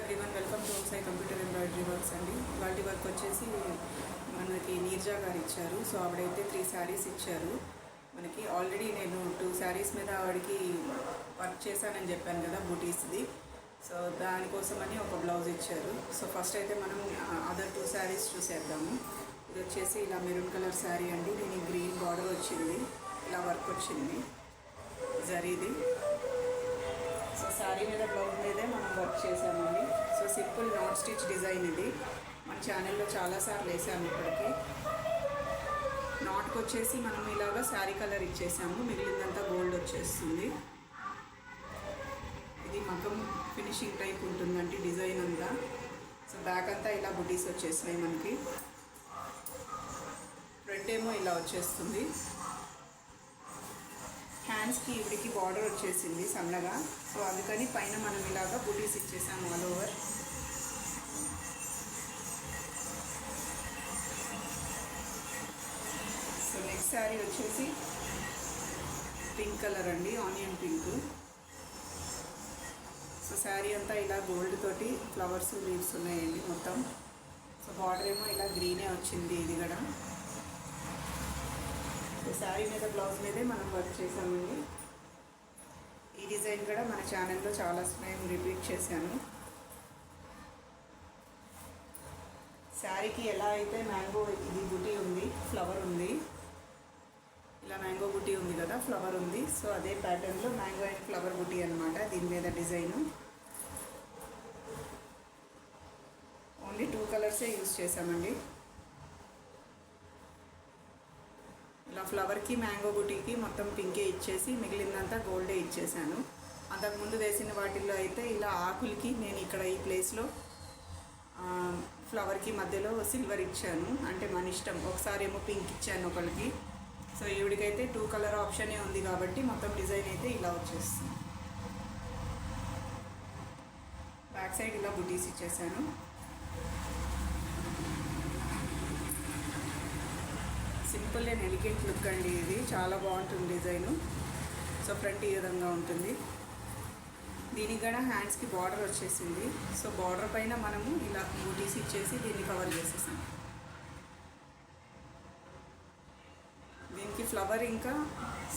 Everyone, welcome to Sai computer embroidery works అండి. వాటి work వచ్చేసి మనకి నీర్జా గారు ఇచ్చారు. సో ఆవిడైతే 3 శారీస్ ఇచ్చారు మనకి. ఆల్రెడీ నేను 2 శారీస్ మీద ఆవిడకి వర్క్ చేశానని చెప్పాను కదా, బూటీస్ది. సో దానికోసమని ఒక బ్లౌజ్ ఇచ్చారు. సో ఫస్ట్ అయితే మనం అదర్ 2 శారీస్ చూసేద్దాము. ఇది వచ్చేసి ఇలా మెరూన్ కలర్ శారీ అండి. దీనికి గ్రీన్ బార్డర్ వచ్చింది, ఇలా వర్క్ వచ్చింది జరీది. సో శారీ మీద బ్లౌజ్ మీదే మనం వర్క్ చేసామండి. So simple not stitch design ఇది. మన ఛానల్లో చాలాసార్లు వేసాము ఇప్పటికీ. నాట్కి వచ్చేసి మనం ఇలాగా శారీ కలర్ ఇచ్చేసాము, మిగిలిందంతా గోల్డ్ వచ్చేస్తుంది. ఇది మగ్గం ఫినిషింగ్ టైప్ ఉంటుందండి డిజైన్ అంతా. సో బ్యాక్ అంతా ఇలా బుటీస్ వచ్చేసినాయి మనకి. ఫ్రంట్ ఏమో ఇలా వచ్చేస్తుంది. హ్యాండ్స్కి ఇవిడికి బార్డర్ వచ్చేసింది సన్నగా. సో అందుకని పైన మనం ఇలాగా బుటీస్ ఇచ్చేసాము all over. So next sari వచ్చేసి పింక్ కలర్ అండి, ఆనియన్ పింక్. సో శారీ అంతా ఇలా గోల్డ్ తోటి ఫ్లవర్స్ లీవ్స్ ఉన్నాయండి మొత్తం. సో బార్డర్ ఏమో ఇలా గ్రీనే వచ్చింది ఇది కూడా. శారీ మీద బ్లౌజ్ మీదే మనం వర్క్ చేసామండి. ఈ డిజైన్ కూడా మన ఛానల్లో చాలా సమయం రిపీట్ చేశాను. శారీకి ఎలా అయితే మ్యాంగో ఇది బుటీ ఉంది, ఫ్లవర్ ఉంది, ఇలా మ్యాంగో బుటీ ఉంది కదా, ఫ్లవర్ ఉంది. సో అదే ప్యాటర్న్లో మ్యాంగో అండ్ ఫ్లవర్ బుటీ అనమాట దీని మీద డిజైను. ఓన్లీ 2 కలర్సే యూజ్ చేసామండి. ఇలా ఫ్లవర్కి మ్యాంగో బుటీకి మొత్తం పింకే ఇచ్చేసి మిగిలిందంతా గోల్డే ఇచ్చేసాను. అంతకుముందు వేసిన వాటిల్లో అయితే ఇలా ఆకులకి నేను ఇక్కడ ఈ ప్లేస్లో ఫ్లవర్కి మధ్యలో సిల్వర్ ఇచ్చాను. అంటే మన ఇష్టం, ఒకసారి ఏమో పింక్ ఇచ్చాను ఒకరికి. సో ఈవిడికైతే 2 కలర్ ఆప్షనే ఉంది కాబట్టి మొత్తం డిజైన్ అయితే ఇలా వచ్చేస్తుంది. బ్యాక్ సైడ్ ఇలా బుటీస్ ఇచ్చేసాను. సింపుల్ అండ్ ఎలిగెంట్ లుక్ అండి ఇది, చాలా బాగుంటుంది డిజైను. సో ఫ్రంట్ ఈ విధంగా ఉంటుంది. దీనికి కూడా హ్యాండ్స్కి బార్డర్ వచ్చేసింది. సో బార్డర్ పైన మనము ఇలా బూటీస్ ఇచ్చేసి దీన్ని కవర్ చేసేసాం. దీనికి ఫ్లవర్ ఇంకా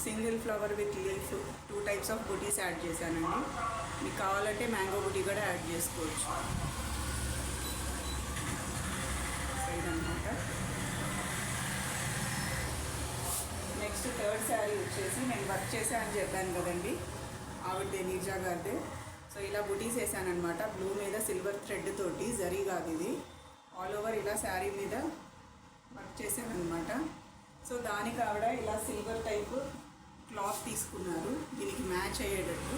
single flower with leaf 2 types of buttis add చేశానండి. మీకు కావాలంటే మ్యాంగో బూటీ కూడా యాడ్ చేసుకోవచ్చు. సో ఇదన్నమాట. నెక్స్ట్ థర్డ్ శారీ వచ్చేసి నేను వర్క్ చేశాను అని చెప్పాను కదండి, ఆవిడదే నీర్జా గారిదే. సో ఇలా బుటీస్ వేసాను అనమాట. బ్లూ మీద సిల్వర్ థ్రెడ్ తోటి, జరీ కాదు ఇది. ఆల్ ఓవర్ ఇలా శారీ మీద వర్క్ చేశాను అనమాట. సో దానికి ఆవిడ ఇలా సిల్వర్ టైప్ క్లాత్ తీసుకున్నారు దీనికి మ్యాచ్ అయ్యేటట్టు.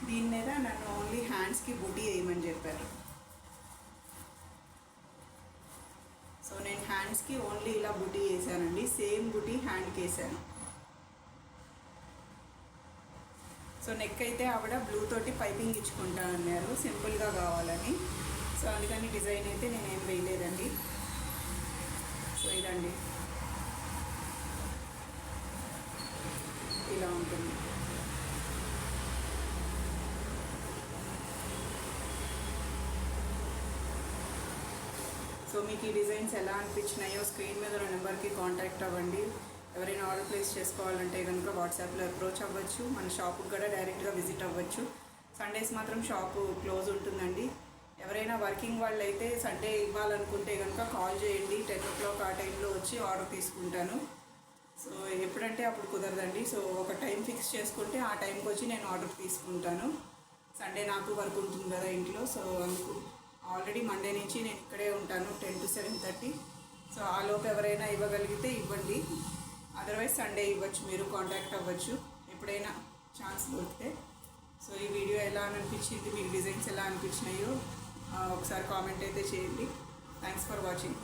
దీని మీద నన్ను ఓన్లీ హ్యాండ్స్కి బుటీ వేయమని చెప్పారు. సో నేను హ్యాండ్స్కి ఓన్లీ ఇలా బుటీ వేసానండి. సేమ్ బుటీ హ్యాండ్కి వేసాను. సో నెక్ అయితే ఆవిడ బ్లూ తోటి పైపింగ్ ఇచ్చుకుంటా అన్నారు, సింపుల్గా కావాలని. సో అందుకని డిజైన్ అయితే నేనేం వేయలేదండి. సో ఇదండి, ఇలా ఉంటుంది. సో మీకు ఈ డిజైన్స్ ఎలా అనిపించినాయో స్క్రీన్ మీద ఉన్న నెంబర్కి కాంటాక్ట్ అవ్వండి. ఎవరైనా ఆర్డర్ ప్లేస్ చేసుకోవాలంటే కనుక వాట్సాప్లో అప్రోచ్ అవ్వచ్చు. మన షాప్కి కూడా డైరెక్ట్గా విజిట్ అవ్వచ్చు. సండేస్ మాత్రం షాపు క్లోజ్ ఉంటుందండి. ఎవరైనా వర్కింగ్ వాళ్ళు అయితే సండే ఇవ్వాలనుకుంటే కనుక కాల్ చేయండి. 10 o'clock ఆ టైంలో వచ్చి ఆర్డర్ తీసుకుంటాను. సో ఎప్పుడంటే అప్పుడు కుదరదండి. సో ఒక టైం ఫిక్స్ చేసుకుంటే ఆ టైంకి వచ్చి నేను ఆర్డర్ తీసుకుంటాను. సండే నాకు వర్క్ ఉంటుంది కదా ఇంట్లో. సో అందుకు ఆల్రెడీ మండే నుంచి నేను ఇక్కడే ఉంటాను 10 to 7:30. సో ఆ లోపు ఎవరైనా ఇవ్వగలిగితే ఇవ్వండి, అదర్వైజ్ సండే ఇవ్వచ్చు. మీరు కాంటాక్ట్ అవ్వచ్చు ఎప్పుడైనా ఛాన్స్ దొరికితే. సో ఈ వీడియో ఎలా అనిపించింది, మీకు డిజైన్స్ ఎలా అనిపించినాయో ఒకసారి కామెంట్ అయితే చేయండి. Thanks for watching.